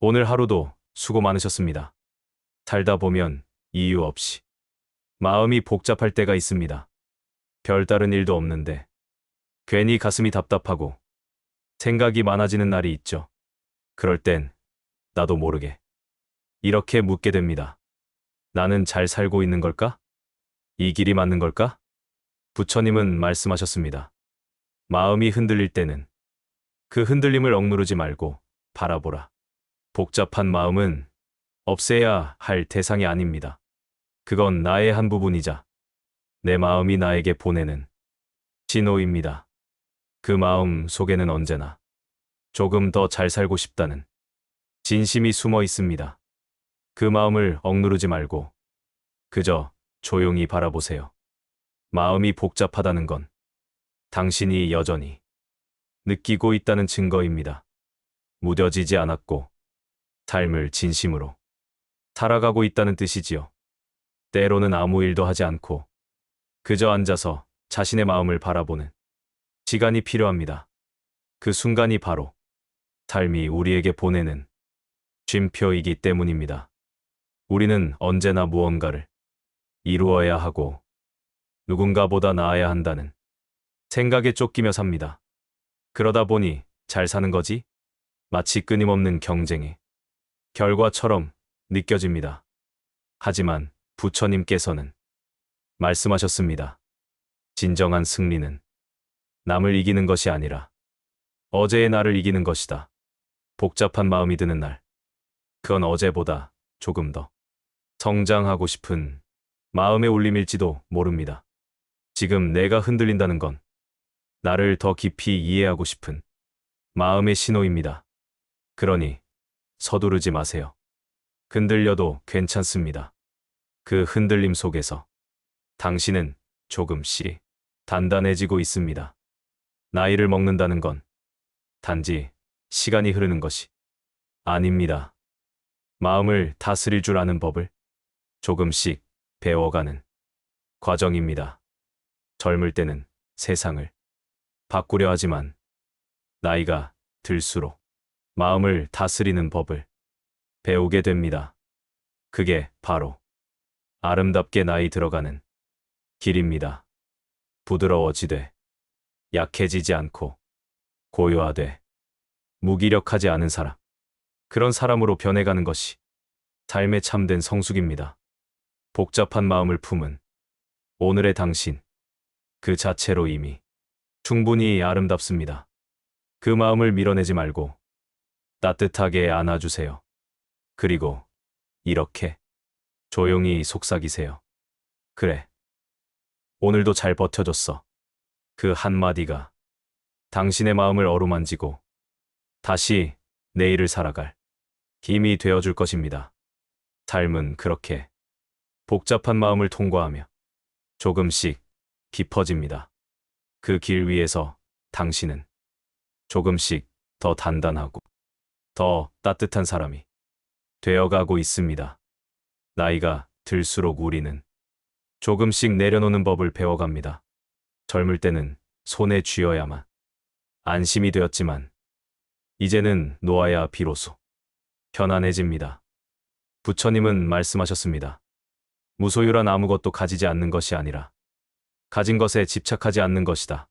오늘 하루도 수고 많으셨습니다. 살다 보면 이유 없이 마음이 복잡할 때가 있습니다. 별다른 일도 없는데 괜히 가슴이 답답하고 생각이 많아지는 날이 있죠. 그럴 땐 나도 모르게 이렇게 묻게 됩니다. 나는 잘 살고 있는 걸까? 이 길이 맞는 걸까? 부처님은 말씀하셨습니다. 마음이 흔들릴 때는 그 흔들림을 억누르지 말고 바라보라. 복잡한 마음은 없애야 할 대상이 아닙니다. 그건 나의 한 부분이자 내 마음이 나에게 보내는 신호입니다. 그 마음 속에는 언제나 조금 더 잘 살고 싶다는 진심이 숨어 있습니다. 그 마음을 억누르지 말고 그저 조용히 바라보세요. 마음이 복잡하다는 건 당신이 여전히 느끼고 있다는 증거입니다. 무뎌지지 않았고 삶을 진심으로 살아가고 있다는 뜻이지요. 때로는 아무 일도 하지 않고 그저 앉아서 자신의 마음을 바라보는 시간이 필요합니다. 그 순간이 바로 삶이 우리에게 보내는 쉼표이기 때문입니다. 우리는 언제나 무언가를 이루어야 하고 누군가보다 나아야 한다는 생각에 쫓기며 삽니다. 그러다 보니 잘 사는 거지? 마치 끊임없는 경쟁의 결과처럼 느껴집니다. 하지만 부처님께서는 말씀하셨습니다. 진정한 승리는 남을 이기는 것이 아니라 어제의 나를 이기는 것이다. 복잡한 마음이 드는 날, 그건 어제보다 조금 더 성장하고 싶은 마음의 울림일지도 모릅니다. 지금 내가 흔들린다는 건 나를 더 깊이 이해하고 싶은 마음의 신호입니다. 그러니 서두르지 마세요. 흔들려도 괜찮습니다. 그 흔들림 속에서 당신은 조금씩 단단해지고 있습니다. 나이를 먹는다는 건 단지 시간이 흐르는 것이 아닙니다. 마음을 다스릴 줄 아는 법을 조금씩 배워가는 과정입니다. 젊을 때는 세상을 바꾸려 하지만 나이가 들수록 마음을 다스리는 법을 배우게 됩니다. 그게 바로 아름답게 나이 들어가는 길입니다. 부드러워지되 약해지지 않고 고요하되 무기력하지 않은 사람. 그런 사람으로 변해가는 것이 삶의 참된 성숙입니다. 복잡한 마음을 품은 오늘의 당신. 그 자체로 이미 충분히 아름답습니다. 그 마음을 밀어내지 말고 따뜻하게 안아주세요. 그리고 이렇게 조용히 속삭이세요. 그래. 오늘도 잘 버텨줬어. 그 한마디가 당신의 마음을 어루만지고 다시 내일을 살아갈 힘이 되어줄 것입니다. 삶은 그렇게 복잡한 마음을 통과하며 조금씩 깊어집니다. 그 길 위에서 당신은 조금씩 더 단단하고 더 따뜻한 사람이 되어가고 있습니다. 나이가 들수록 우리는 조금씩 내려놓는 법을 배워갑니다. 젊을 때는 손에 쥐어야만 안심이 되었지만 이제는 놓아야 비로소 편안해집니다. 부처님은 말씀하셨습니다. 무소유란 아무것도 가지지 않는 것이 아니라 가진 것에 집착하지 않는 것이다.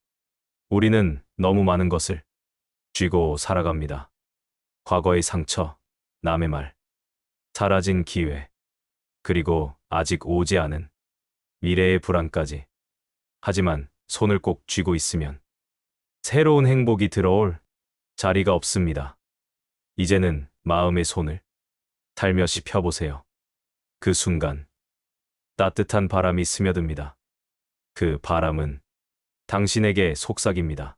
우리는 너무 많은 것을 쥐고 살아갑니다. 과거의 상처, 남의 말, 사라진 기회, 그리고 아직 오지 않은 미래의 불안까지. 하지만 손을 꼭 쥐고 있으면 새로운 행복이 들어올 자리가 없습니다. 이제는 마음의 손을 살며시 펴보세요. 그 순간 따뜻한 바람이 스며듭니다. 그 바람은 당신에게 속삭입니다.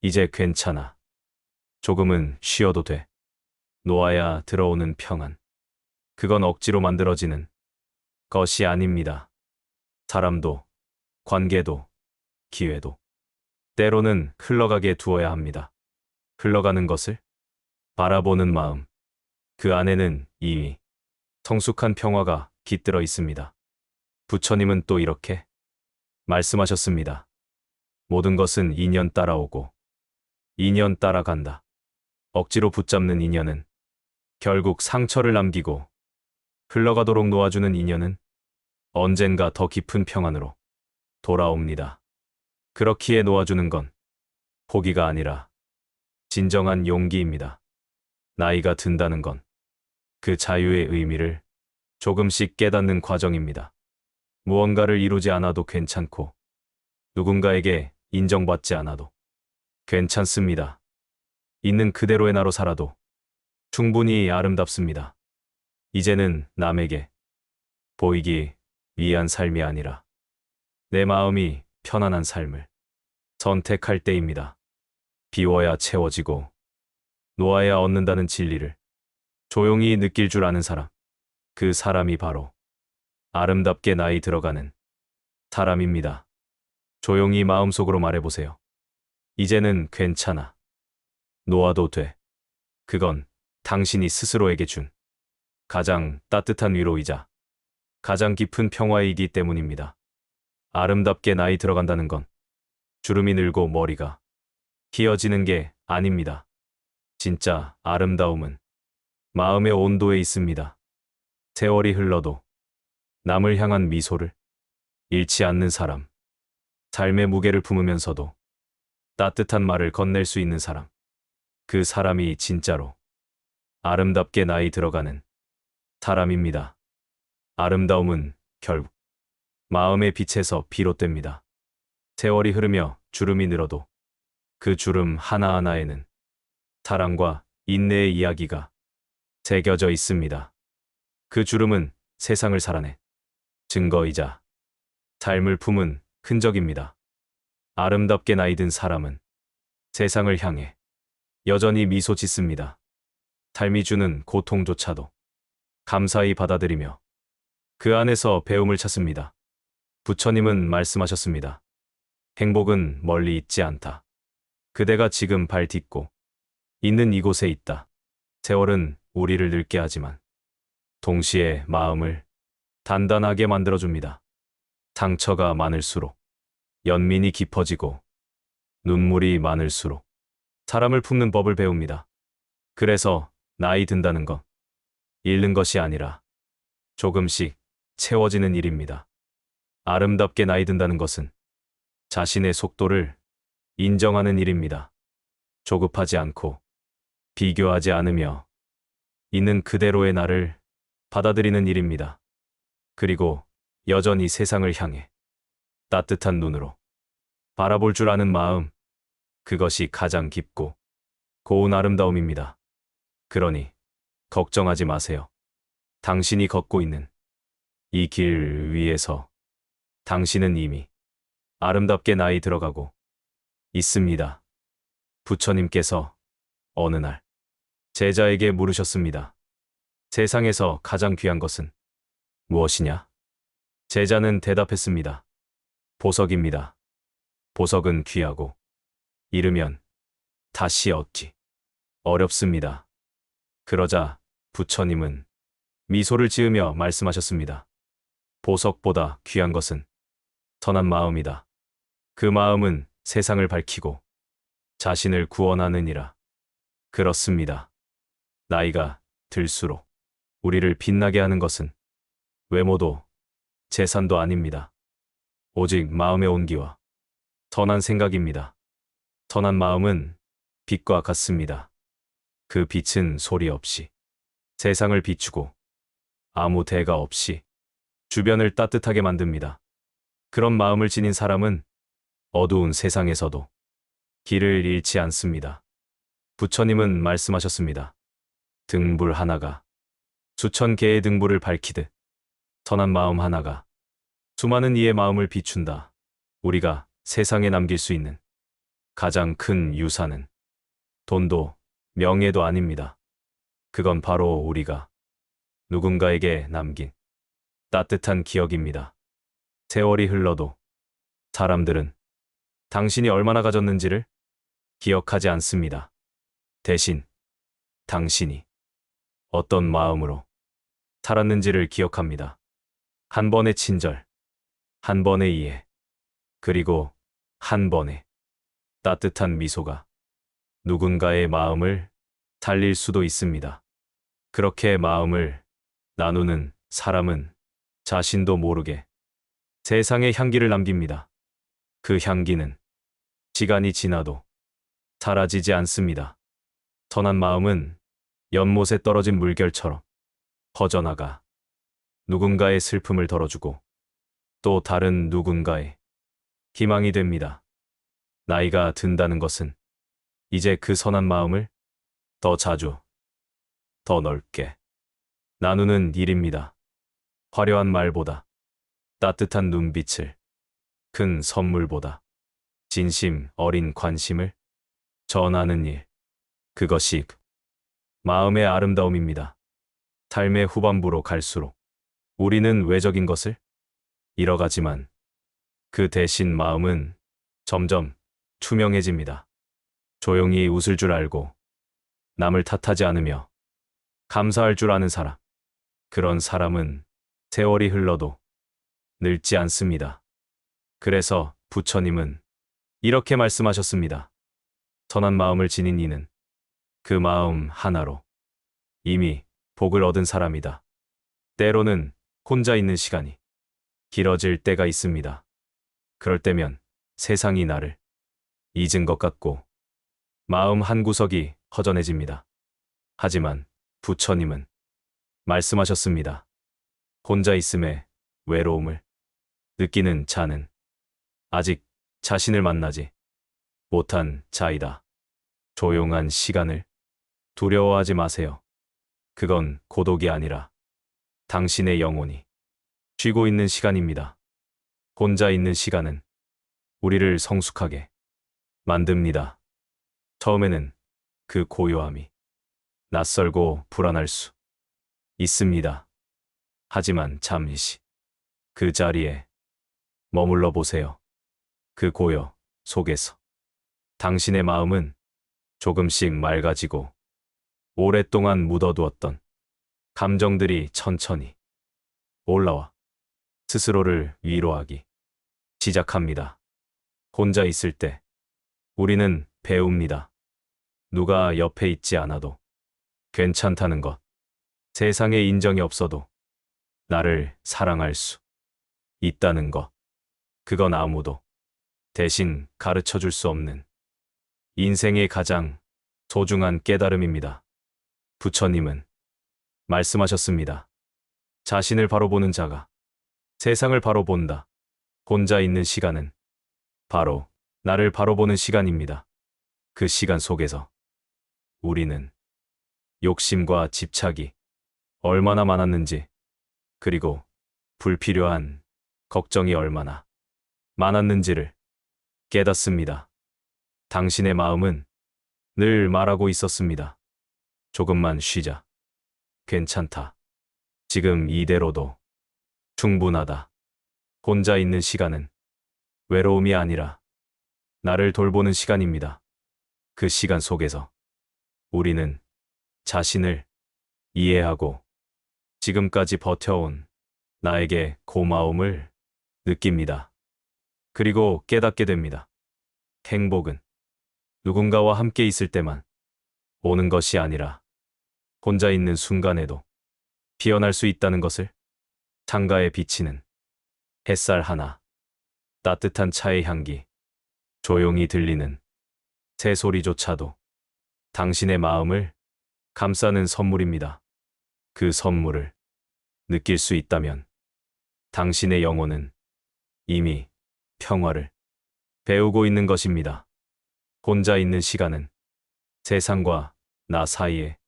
이제 괜찮아. 조금은 쉬어도 돼. 놓아야 들어오는 평안. 그건 억지로 만들어지는 것이 아닙니다. 사람도, 관계도, 기회도 때로는 흘러가게 두어야 합니다. 흘러가는 것을 바라보는 마음. 그 안에는 이미 성숙한 평화가 깃들어 있습니다. 부처님은 또 이렇게 말씀하셨습니다. 모든 것은 인연 따라오고 인연 따라간다. 억지로 붙잡는 인연은 결국 상처를 남기고 흘러가도록 놓아주는 인연은 언젠가 더 깊은 평안으로 돌아옵니다. 그렇기에 놓아주는 건 포기가 아니라 진정한 용기입니다. 나이가 든다는 건 그 자유의 의미를 조금씩 깨닫는 과정입니다. 무언가를 이루지 않아도 괜찮고 누군가에게 인정받지 않아도 괜찮습니다. 있는 그대로의 나로 살아도 충분히 아름답습니다. 이제는 남에게 보이기 위한 삶이 아니라 내 마음이 편안한 삶을 선택할 때입니다. 비워야 채워지고 놓아야 얻는다는 진리를 조용히 느낄 줄 아는 사람, 그 사람이 바로 아름답게 나이 들어가는 사람입니다. 조용히 마음속으로 말해보세요. 이제는 괜찮아. 놓아도 돼. 그건 당신이 스스로에게 준 가장 따뜻한 위로이자 가장 깊은 평화이기 때문입니다. 아름답게 나이 들어간다는 건 주름이 늘고 머리가 휘어지는 게 아닙니다. 진짜 아름다움은 마음의 온도에 있습니다. 세월이 흘러도 남을 향한 미소를 잃지 않는 사람, 삶의 무게를 품으면서도 따뜻한 말을 건넬 수 있는 사람, 그 사람이 진짜로 아름답게 나이 들어가는 사람입니다. 아름다움은 결국 마음의 빛에서 비롯됩니다. 세월이 흐르며 주름이 늘어도 그 주름 하나하나에는 사랑과 인내의 이야기가 새겨져 있습니다. 그 주름은 세상을 살아낸 증거이자 삶을 품은 흔적입니다. 아름답게 나이 든 사람은 세상을 향해 여전히 미소 짓습니다. 삶이 주는 고통조차도 감사히 받아들이며 그 안에서 배움을 찾습니다. 부처님은 말씀하셨습니다. 행복은 멀리 있지 않다. 그대가 지금 발 딛고 있는 이곳에 있다. 세월은 우리를 늙게 하지만 동시에 마음을 단단하게 만들어줍니다. 상처가 많을수록 연민이 깊어지고 눈물이 많을수록 사람을 품는 법을 배웁니다. 그래서 나이 든다는 건 잃는 것이 아니라 조금씩 채워지는 일입니다. 아름답게 나이 든다는 것은 자신의 속도를 인정하는 일입니다. 조급하지 않고 비교하지 않으며 있는 그대로의 나를 받아들이는 일입니다. 그리고 여전히 세상을 향해 따뜻한 눈으로 바라볼 줄 아는 마음, 그것이 가장 깊고 고운 아름다움입니다. 그러니 걱정하지 마세요. 당신이 걷고 있는 이 길 위에서 당신은 이미 아름답게 나이 들어가고 있습니다. 부처님께서 어느 날 제자에게 물으셨습니다. 세상에서 가장 귀한 것은 무엇이냐? 제자는 대답했습니다. 보석입니다. 보석은 귀하고 잃으면 다시 얻기 어렵습니다. 그러자 부처님은 미소를 지으며 말씀하셨습니다. 보석보다 귀한 것은 선한 마음이다. 그 마음은 세상을 밝히고 자신을 구원하느니라. 그렇습니다. 나이가 들수록 우리를 빛나게 하는 것은 외모도 재산도 아닙니다. 오직 마음의 온기와 선한 생각입니다. 선한 마음은 빛과 같습니다. 그 빛은 소리 없이 세상을 비추고 아무 대가 없이 주변을 따뜻하게 만듭니다. 그런 마음을 지닌 사람은 어두운 세상에서도 길을 잃지 않습니다. 부처님은 말씀하셨습니다. 등불 하나가 수천 개의 등불을 밝히듯 선한 마음 하나가 수많은 이의 마음을 비춘다. 우리가 세상에 남길 수 있는 가장 큰 유산은 돈도 명예도 아닙니다. 그건 바로 우리가 누군가에게 남긴 따뜻한 기억입니다. 세월이 흘러도 사람들은 당신이 얼마나 가졌는지를 기억하지 않습니다. 대신 당신이 어떤 마음으로 살았는지를 기억합니다. 한 번의 친절, 한 번의 이해, 그리고 한 번의 따뜻한 미소가 누군가의 마음을 달릴 수도 있습니다. 그렇게 마음을 나누는 사람은 자신도 모르게 세상에 향기를 남깁니다. 그 향기는 시간이 지나도 사라지지 않습니다. 선한 마음은 연못에 떨어진 물결처럼 퍼져나가 누군가의 슬픔을 덜어주고 또 다른 누군가의 희망이 됩니다. 나이가 든다는 것은 이제 그 선한 마음을 더 자주, 더 넓게 나누는 일입니다. 화려한 말보다 따뜻한 눈빛을, 큰 선물보다 진심 어린 관심을 전하는 일. 그것이 마음의 아름다움입니다. 삶의 후반부로 갈수록 우리는 외적인 것을 잃어가지만 그 대신 마음은 점점 투명해집니다. 조용히 웃을 줄 알고 남을 탓하지 않으며 감사할 줄 아는 사람. 그런 사람은 세월이 흘러도 늙지 않습니다. 그래서 부처님은 이렇게 말씀하셨습니다. 선한 마음을 지닌 이는 그 마음 하나로 이미 복을 얻은 사람이다. 때로는 혼자 있는 시간이 길어질 때가 있습니다. 그럴 때면 세상이 나를 잊은 것 같고 마음 한구석이 허전해집니다. 하지만 부처님은 말씀하셨습니다. 혼자 있음에 외로움을 느끼는 자는 아직 자신을 만나지 못한 자이다. 조용한 시간을 두려워하지 마세요. 그건 고독이 아니라 당신의 영혼이 쉬고 있는 시간입니다. 혼자 있는 시간은 우리를 성숙하게 만듭니다. 처음에는 그 고요함이 낯설고 불안할 수 있습니다. 하지만 잠시 그 자리에 머물러 보세요. 그 고요 속에서 당신의 마음은 조금씩 맑아지고 오랫동안 묻어두었던 감정들이 천천히 올라와 스스로를 위로하기 시작합니다. 혼자 있을 때 우리는 배웁니다. 누가 옆에 있지 않아도 괜찮다는 것. 세상에 인정이 없어도 나를 사랑할 수 있다는 것. 그건 아무도 대신 가르쳐 줄 수 없는 인생의 가장 소중한 깨달음입니다. 부처님은 말씀하셨습니다. 자신을 바로 보는 자가 세상을 바로 본다. 혼자 있는 시간은 바로 나를 바로 보는 시간입니다. 그 시간 속에서 우리는 욕심과 집착이 얼마나 많았는지, 그리고 불필요한 걱정이 얼마나 많았는지를 깨닫습니다. 당신의 마음은 늘 말하고 있었습니다. 조금만 쉬자. 괜찮다. 지금 이대로도 충분하다. 혼자 있는 시간은 외로움이 아니라 나를 돌보는 시간입니다. 그 시간 속에서 우리는 자신을 이해하고 지금까지 버텨온 나에게 고마움을 느낍니다. 그리고 깨닫게 됩니다. 행복은 누군가와 함께 있을 때만 오는 것이 아니라 혼자 있는 순간에도 피어날 수 있다는 것을. 창가에 비치는 햇살 하나, 따뜻한 차의 향기, 조용히 들리는 새소리조차도 당신의 마음을 감싸는 선물입니다. 그 선물을 느낄 수 있다면 당신의 영혼은 이미 평화를 배우고 있는 것입니다. 혼자 있는 시간은 세상과 나 사이의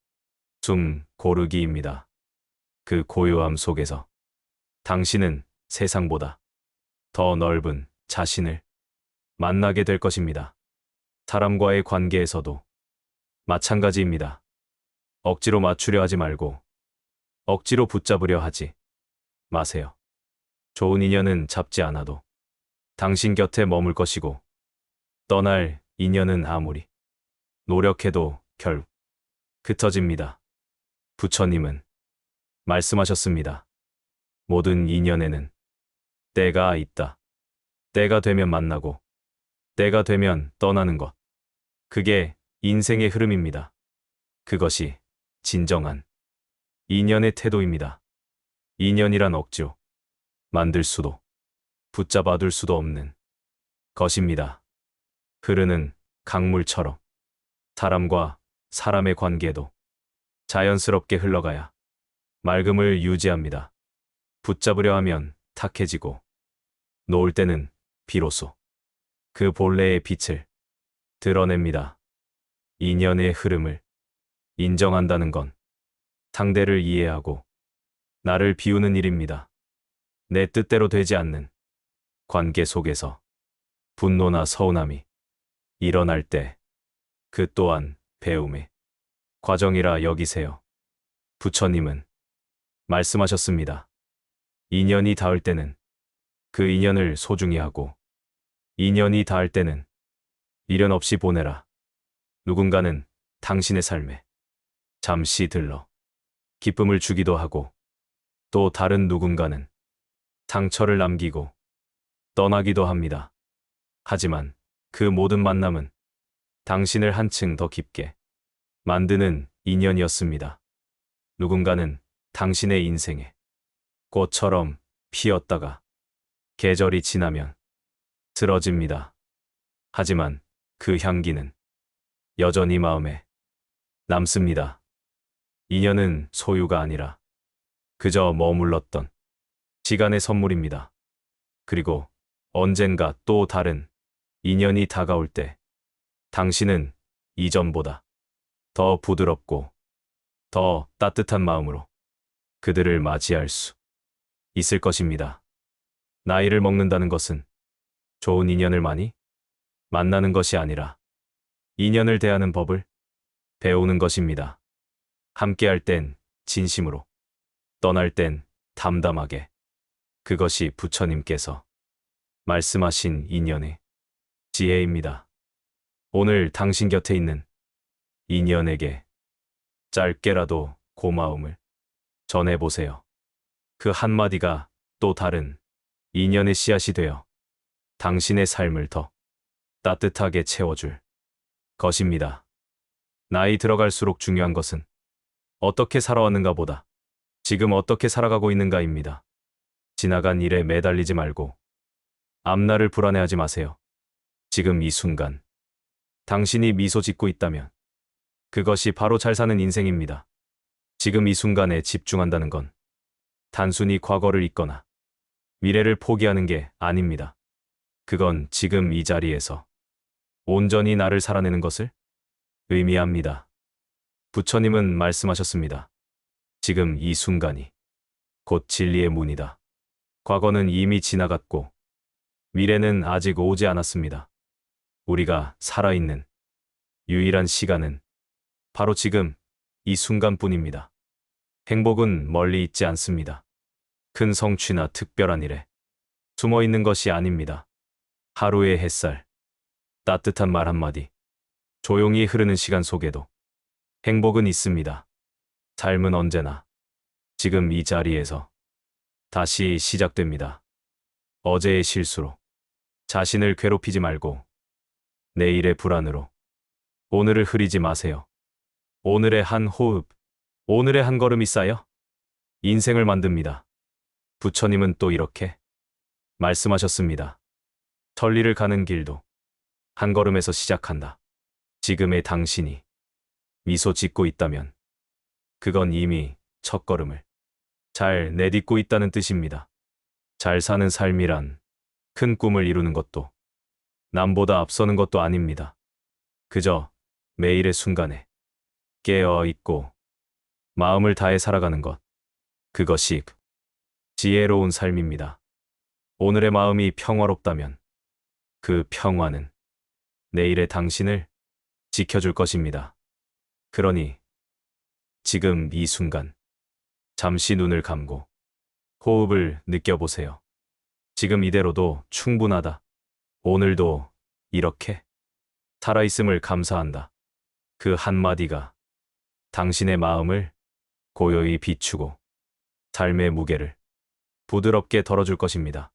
숨 고르기입니다. 그 고요함 속에서 당신은 세상보다 더 넓은 자신을 만나게 될 것입니다. 사람과의 관계에서도 마찬가지입니다. 억지로 맞추려 하지 말고 억지로 붙잡으려 하지 마세요. 좋은 인연은 잡지 않아도 당신 곁에 머물 것이고 떠날 인연은 아무리 노력해도 결국 흩어집니다. 부처님은 말씀하셨습니다. 모든 인연에는 때가 있다. 때가 되면 만나고 때가 되면 떠나는 것. 그게 인생의 흐름입니다. 그것이 진정한 인연의 태도입니다. 인연이란 억지로 만들 수도 붙잡아둘 수도 없는 것입니다. 흐르는 강물처럼 사람과 사람의 관계도 자연스럽게 흘러가야 맑음을 유지합니다. 붙잡으려 하면 탁해지고 놓을 때는 비로소 그 본래의 빛을 드러냅니다. 인연의 흐름을 인정한다는 건 상대를 이해하고 나를 비우는 일입니다. 내 뜻대로 되지 않는 관계 속에서 분노나 서운함이 일어날 때 그 또한 배움의 과정이라 여기세요. 부처님은 말씀하셨습니다. 인연이 닿을 때는 그 인연을 소중히 하고 인연이 닿을 때는 미련 없이 보내라. 누군가는 당신의 삶에 잠시 들러 기쁨을 주기도 하고 또 다른 누군가는 상처를 남기고 떠나기도 합니다. 하지만 그 모든 만남은 당신을 한층 더 깊게 만드는 인연이었습니다. 누군가는 당신의 인생에 꽃처럼 피었다가 계절이 지나면 쓰러집니다. 하지만 그 향기는 여전히 마음에 남습니다. 인연은 소유가 아니라 그저 머물렀던 시간의 선물입니다. 그리고 언젠가 또 다른 인연이 다가올 때 당신은 이전보다 더 부드럽고 더 따뜻한 마음으로 그들을 맞이할 수 있을 것입니다. 나이를 먹는다는 것은 좋은 인연을 많이 만나는 것이 아니라 인연을 대하는 법을 배우는 것입니다. 함께할 땐 진심으로, 떠날 땐 담담하게. 그것이 부처님께서 말씀하신 인연의 지혜입니다. 오늘 당신 곁에 있는 인연에게 짧게라도 고마움을 전해보세요. 그 한마디가 또 다른 인연의 씨앗이 되어 당신의 삶을 더 따뜻하게 채워줄 것입니다. 나이 들어갈수록 중요한 것은 어떻게 살아왔는가 보다 지금 어떻게 살아가고 있는가입니다. 지나간 일에 매달리지 말고 앞날을 불안해하지 마세요. 지금 이 순간 당신이 미소 짓고 있다면 그것이 바로 잘 사는 인생입니다. 지금 이 순간에 집중한다는 건 단순히 과거를 잊거나 미래를 포기하는 게 아닙니다. 그건 지금 이 자리에서 온전히 나를 살아내는 것을 의미합니다. 부처님은 말씀하셨습니다. 지금 이 순간이 곧 진리의 문이다. 과거는 이미 지나갔고 미래는 아직 오지 않았습니다. 우리가 살아있는 유일한 시간은 바로 지금 이 순간뿐입니다. 행복은 멀리 있지 않습니다. 큰 성취나 특별한 일에 숨어 있는 것이 아닙니다. 하루의 햇살, 따뜻한 말 한마디, 조용히 흐르는 시간 속에도 행복은 있습니다. 삶은 언제나 지금 이 자리에서 다시 시작됩니다. 어제의 실수로 자신을 괴롭히지 말고 내일의 불안으로 오늘을 흐리지 마세요. 오늘의 한 호흡, 오늘의 한 걸음이 쌓여 인생을 만듭니다. 부처님은 또 이렇게 말씀하셨습니다. 천리를 가는 길도 한 걸음에서 시작한다. 지금의 당신이 미소 짓고 있다면 그건 이미 첫 걸음을 잘 내딛고 있다는 뜻입니다. 잘 사는 삶이란 큰 꿈을 이루는 것도 남보다 앞서는 것도 아닙니다. 그저 매일의 순간에 깨어 있고 마음을 다해 살아가는 것. 그것이 지혜로운 삶입니다. 오늘의 마음이 평화롭다면 그 평화는 내일의 당신을 지켜줄 것입니다. 그러니 지금 이 순간 잠시 눈을 감고 호흡을 느껴보세요. 지금 이대로도 충분하다. 오늘도 이렇게 살아있음을 감사한다. 그 한마디가 당신의 마음을 고요히 비추고 삶의 무게를 부드럽게 덜어줄 것입니다.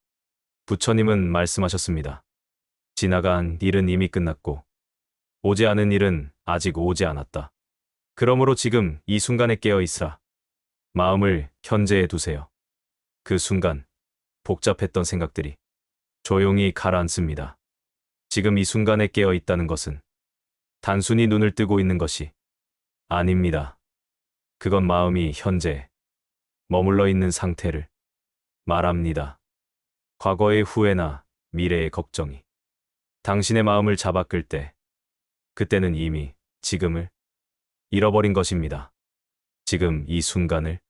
부처님은 말씀하셨습니다. 지나간 일은 이미 끝났고 오지 않은 일은 아직 오지 않았다. 그러므로 지금 이 순간에 깨어 있으라. 마음을 현재에 두세요. 그 순간 복잡했던 생각들이 조용히 가라앉습니다. 지금 이 순간에 깨어 있다는 것은 단순히 눈을 뜨고 있는 것이 아닙니다. 그건 마음이 현재 머물러 있는 상태를 말합니다. 과거의 후회나 미래의 걱정이 당신의 마음을 잡아끌 때, 그때는 이미 지금을 잃어버린 것입니다. 지금 이 순간을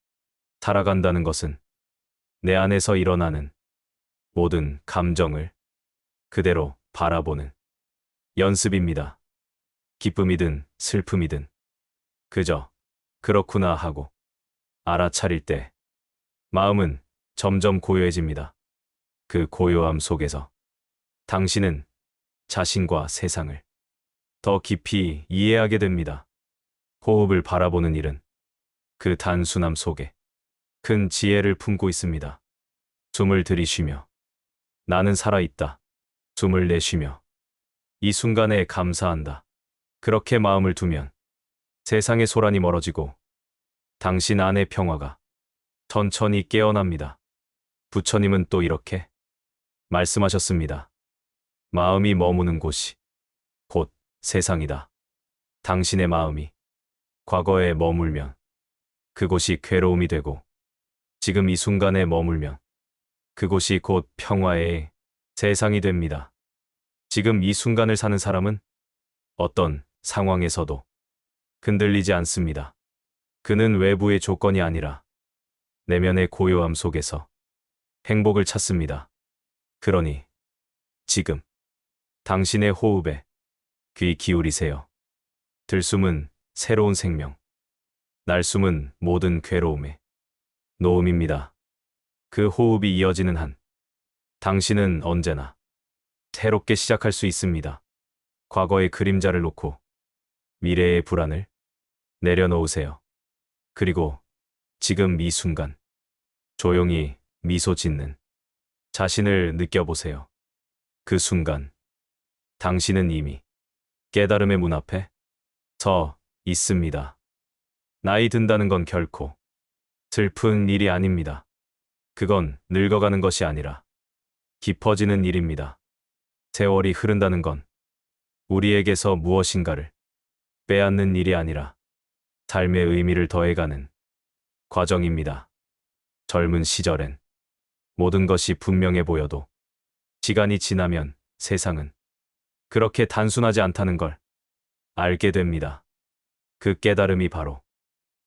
살아간다는 것은 내 안에서 일어나는 모든 감정을 그대로 바라보는 연습입니다. 기쁨이든 슬픔이든 그저 그렇구나 하고 알아차릴 때 마음은 점점 고요해집니다. 그 고요함 속에서 당신은 자신과 세상을 더 깊이 이해하게 됩니다. 호흡을 바라보는 일은 그 단순함 속에 큰 지혜를 품고 있습니다. 숨을 들이쉬며 나는 살아있다. 숨을 내쉬며 이 순간에 감사한다. 그렇게 마음을 두면 세상의 소란이 멀어지고 당신 안의 평화가 천천히 깨어납니다. 부처님은 또 이렇게 말씀하셨습니다. 마음이 머무는 곳이 곧 세상이다. 당신의 마음이 과거에 머물면 그곳이 괴로움이 되고 지금 이 순간에 머물면 그곳이 곧 평화의 세상이 됩니다. 지금 이 순간을 사는 사람은 어떤 상황에서도 흔들리지 않습니다. 그는 외부의 조건이 아니라 내면의 고요함 속에서 행복을 찾습니다. 그러니 지금 당신의 호흡에 귀 기울이세요. 들숨은 새로운 생명, 날숨은 모든 괴로움의 노음입니다. 그 호흡이 이어지는 한 당신은 언제나 새롭게 시작할 수 있습니다. 과거의 그림자를 놓고 미래의 불안을 내려놓으세요. 그리고 지금 이 순간 조용히 미소 짓는 자신을 느껴보세요. 그 순간 당신은 이미 깨달음의 문 앞에 서 있습니다. 나이 든다는 건 결코 슬픈 일이 아닙니다. 그건 늙어가는 것이 아니라 깊어지는 일입니다. 세월이 흐른다는 건 우리에게서 무엇인가를 빼앗는 일이 아니라 삶의 의미를 더해가는 과정입니다. 젊은 시절엔 모든 것이 분명해 보여도 시간이 지나면 세상은 그렇게 단순하지 않다는 걸 알게 됩니다. 그 깨달음이 바로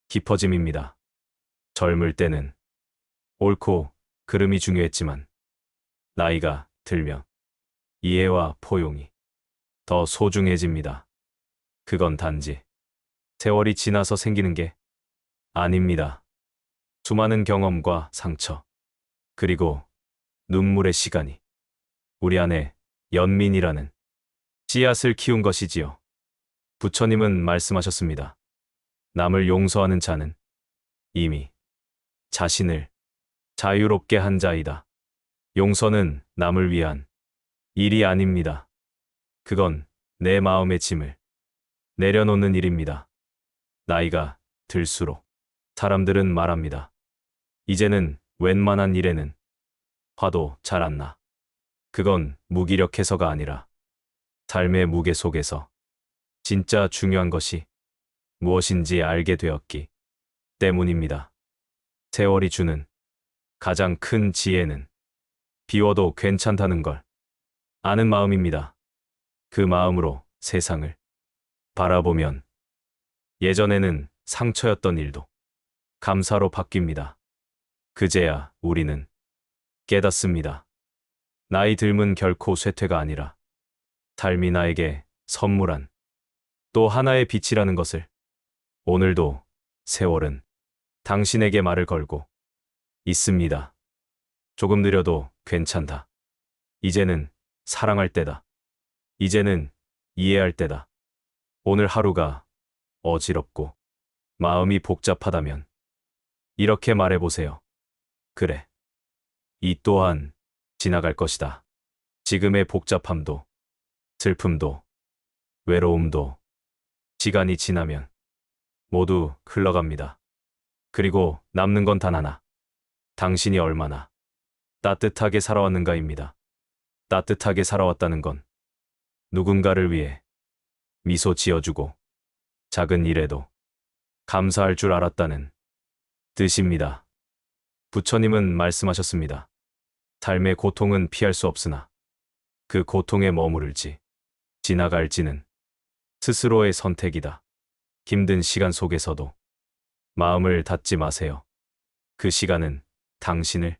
깊어짐입니다. 젊을 때는 옳고 그름이 중요했지만 나이가 들면 이해와 포용이 더 소중해집니다. 그건 단지 세월이 지나서 생기는 게 아닙니다. 수많은 경험과 상처, 그리고 눈물의 시간이 우리 안에 연민이라는 씨앗을 키운 것이지요. 부처님은 말씀하셨습니다. 남을 용서하는 자는 이미 자신을 자유롭게 한 자이다. 용서는 남을 위한 일이 아닙니다. 그건 내 마음의 짐을 내려놓는 일입니다. 나이가 들수록 사람들은 말합니다. 이제는 웬만한 일에는 화도 잘 안 나. 그건 무기력해서가 아니라 삶의 무게 속에서 진짜 중요한 것이 무엇인지 알게 되었기 때문입니다. 세월이 주는 가장 큰 지혜는 비워도 괜찮다는 걸 아는 마음입니다. 그 마음으로 세상을 바라보면 예전에는 상처였던 일도 감사로 바뀝니다. 그제야 우리는 깨닫습니다. 나이 들면 결코 쇠퇴가 아니라 삶이 나에게 선물한 또 하나의 빛이라는 것을. 오늘도 세월은 당신에게 말을 걸고 있습니다. 조금 느려도 괜찮다. 이제는 사랑할 때다. 이제는 이해할 때다. 오늘 하루가 어지럽고 마음이 복잡하다면 이렇게 말해보세요. 그래. 이 또한 지나갈 것이다. 지금의 복잡함도, 슬픔도, 외로움도 시간이 지나면 모두 흘러갑니다. 그리고 남는 건 단 하나. 당신이 얼마나 따뜻하게 살아왔는가입니다. 따뜻하게 살아왔다는 건 누군가를 위해 미소 지어주고 작은 일에도 감사할 줄 알았다는 뜻입니다. 부처님은 말씀하셨습니다. 삶의 고통은 피할 수 없으나 그 고통에 머무를지 지나갈지는 스스로의 선택이다. 힘든 시간 속에서도 마음을 닫지 마세요. 그 시간은 당신을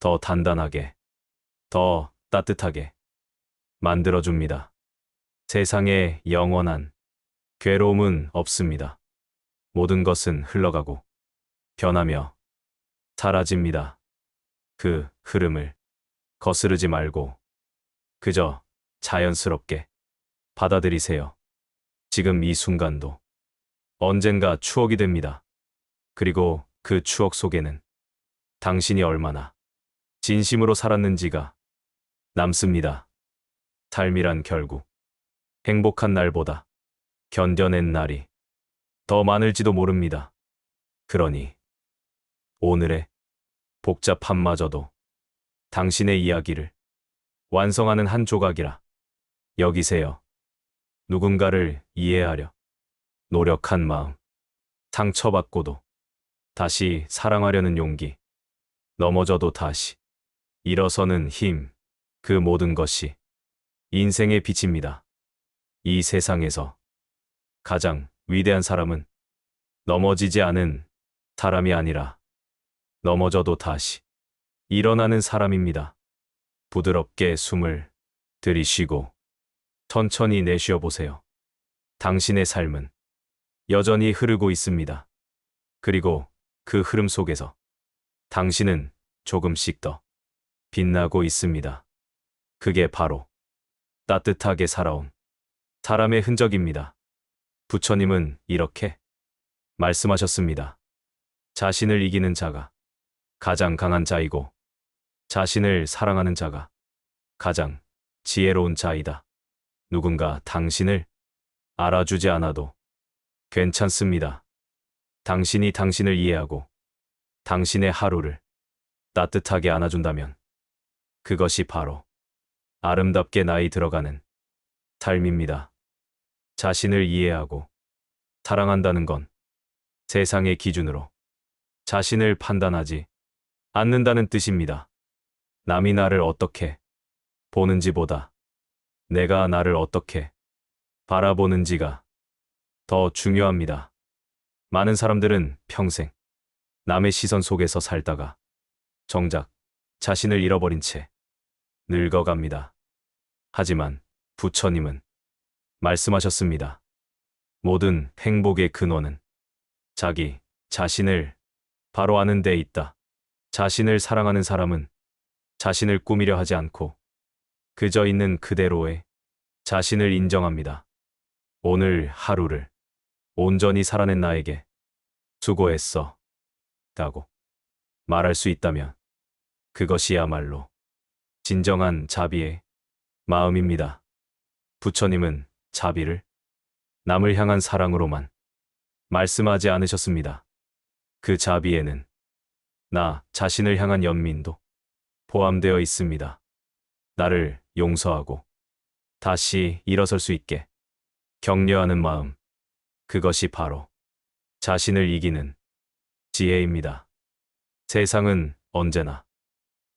더 단단하게, 더 따뜻하게 만들어줍니다. 세상에 영원한 괴로움은 없습니다. 모든 것은 흘러가고 변하며 사라집니다. 그 흐름을 거스르지 말고 그저 자연스럽게 받아들이세요. 지금 이 순간도 언젠가 추억이 됩니다. 그리고 그 추억 속에는 당신이 얼마나 진심으로 살았는지가 남습니다. 삶이란 결국 행복한 날보다 견뎌낸 날이 더 많을지도 모릅니다. 그러니 오늘의 복잡함마저도 당신의 이야기를 완성하는 한 조각이라 여기세요. 누군가를 이해하려 노력한 마음, 상처받고도 다시 사랑하려는 용기, 넘어져도 다시 일어서는 힘, 그 모든 것이 인생의 빛입니다. 이 세상에서 가장 위대한 사람은 넘어지지 않은 사람이 아니라 넘어져도 다시 일어나는 사람입니다. 부드럽게 숨을 들이쉬고 천천히 내쉬어 보세요. 당신의 삶은 여전히 흐르고 있습니다. 그리고 그 흐름 속에서 당신은 조금씩 더 빛나고 있습니다. 그게 바로 따뜻하게 살아온 사람의 흔적입니다. 부처님은 이렇게 말씀하셨습니다. 자신을 이기는 자가 가장 강한 자이고 자신을 사랑하는 자가 가장 지혜로운 자이다. 누군가 당신을 알아주지 않아도 괜찮습니다. 당신이 당신을 이해하고 당신의 하루를 따뜻하게 안아준다면 그것이 바로 아름답게 나이 들어가는 삶입니다. 자신을 이해하고 사랑한다는 건 세상의 기준으로 자신을 판단하지 않는다는 뜻입니다. 남이 나를 어떻게 보는지보다 내가 나를 어떻게 바라보는지가 더 중요합니다. 많은 사람들은 평생 남의 시선 속에서 살다가 정작 자신을 잃어버린 채 늙어갑니다. 하지만 부처님은 말씀하셨습니다. 모든 행복의 근원은 자기 자신을 바로 아는 데 있다. 자신을 사랑하는 사람은 자신을 꾸미려 하지 않고 그저 있는 그대로의 자신을 인정합니다. 오늘 하루를 온전히 살아낸 나에게 수고했어 라고 말할 수 있다면 그것이야말로 진정한 자비의 마음입니다. 부처님은 자비를 남을 향한 사랑으로만 말씀하지 않으셨습니다. 그 자비에는 나 자신을 향한 연민도 포함되어 있습니다. 나를 용서하고 다시 일어설 수 있게 격려하는 마음, 그것이 바로 자신을 이기는 지혜입니다. 세상은 언제나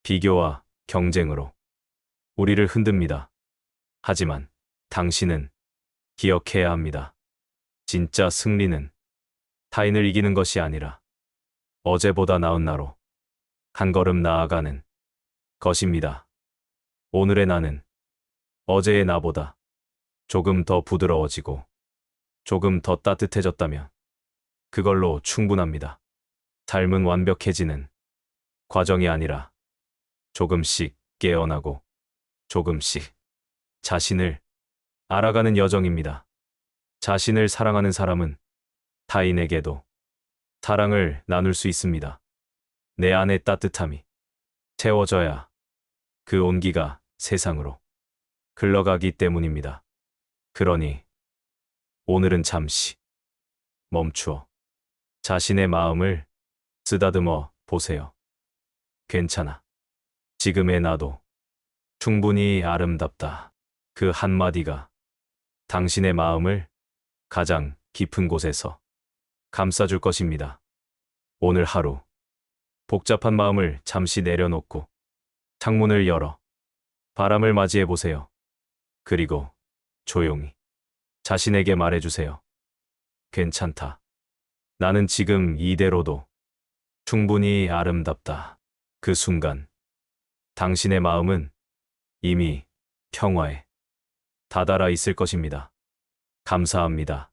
비교와 경쟁으로 우리를 흔듭니다. 하지만 당신은 기억해야 합니다. 진짜 승리는 타인을 이기는 것이 아니라 어제보다 나은 나로 한 걸음 나아가는 것입니다. 오늘의 나는 어제의 나보다 조금 더 부드러워지고 조금 더 따뜻해졌다면 그걸로 충분합니다. 삶은 완벽해지는 과정이 아니라 조금씩 깨어나고 조금씩 자신을 알아가는 여정입니다. 자신을 사랑하는 사람은 타인에게도 사랑을 나눌 수 있습니다. 내 안의 따뜻함이 채워져야 그 온기가 세상으로 흘러가기 때문입니다. 그러니 오늘은 잠시 멈추어 자신의 마음을 쓰다듬어 보세요. 괜찮아. 지금의 나도 충분히 아름답다. 그 한마디가 당신의 마음을 가장 깊은 곳에서 감싸줄 것입니다. 오늘 하루 복잡한 마음을 잠시 내려놓고 창문을 열어 바람을 맞이해 보세요. 그리고 조용히 자신에게 말해주세요. 괜찮다. 나는 지금 이대로도 충분히 아름답다. 그 순간 당신의 마음은 이미 평화에 다다라 있을 것입니다. 감사합니다.